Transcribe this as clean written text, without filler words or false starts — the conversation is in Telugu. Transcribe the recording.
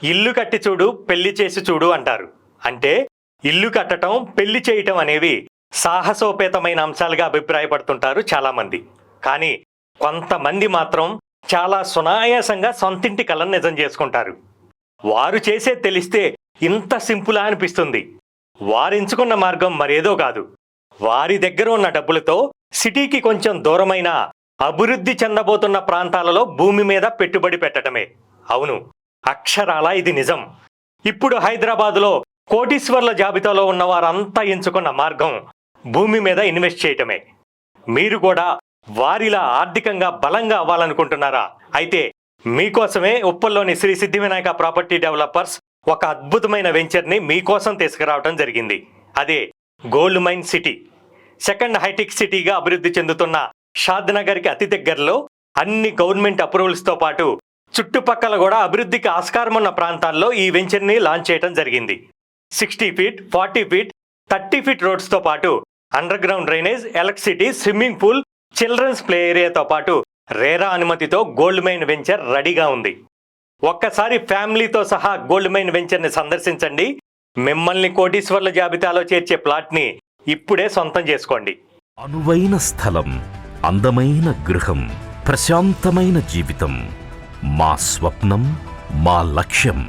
ఇల్లు కట్టి చూడు పెళ్లి చేసి చూడు అంటారు. అంటే ఇల్లు కట్టడం పెళ్లి చేయటం అనేవి సాహసోపేతమైన అంశాలుగా అభిప్రాయపడుతుంటారు చాలామంది. కానీ కొంతమంది మాత్రం చాలా సునాయాసంగా సొంతింటి కలను నిజం చేసుకుంటారు. వారు చేసే తెలిస్తే ఇంత సింపులా అనిపిస్తుంది. వారెంచుకున్న మార్గం మరేదో కాదు, వారి దగ్గర ఉన్న డబ్బులతో సిటీకి కొంచెం దూరమైన అభివృద్ధి చెందబోతున్న ప్రాంతాలలో భూమి మీద పెట్టుబడి పెట్టడమే. అవును, అక్షరాలా ఇది నిజం. ఇప్పుడు హైదరాబాదులో కోటీశ్వర్ల జాబితాలో ఉన్న వారంతా ఎంచుకున్న మార్గం భూమి మీద ఇన్వెస్ట్ చేయటమే. మీరు కూడా వారిలా ఆర్థికంగా బలంగా అవ్వాలనుకుంటున్నారా? అయితే మీకోసమే ఉప్పల్లోని శ్రీ సిద్ధి వినాయక ప్రాపర్టీ డెవలపర్స్ ఒక అద్భుతమైన వెంచర్ని మీకోసం తీసుకురావడం జరిగింది. అదే gold mine city. Second hi-tech సిటీగా అభివృద్ధి చెందుతున్న షాద్ నగర్కి అతి దగ్గరలో అన్ని గవర్నమెంట్ అప్రూవల్స్తో పాటు చుట్టుపక్కల కూడా అభివృద్ధికి ఆస్కారం ఉన్న ప్రాంతాల్లో ఈ వెంచర్ని లాంచ్ చేయడం జరిగింది. 60 ఫీట్, 40 ఫీట్, 30 ఫీట్ రోడ్స్తో పాటు underground drainage, electricity, swimming pool, children's play ఏరియాతో పాటు రేరా అనుమతితో గోల్డ్ మైన్ వెంచర్ రెడీగా ఉంది. ఒక్కసారి ఫ్యామిలీతో సహా గోల్డ్ మైన్ వెంచర్ని సందర్శించండి. మిమ్మల్ని కోటీశ్వర్ల జాబితాలో చేర్చే ప్లాట్ని ఇప్పుడే సొంతం చేసుకోండి. అనువైన స్థలం, అందమైన గృహం, ప్రశాంతమైన జీవితం మా స్వప్నం, మా లక్ష్యం.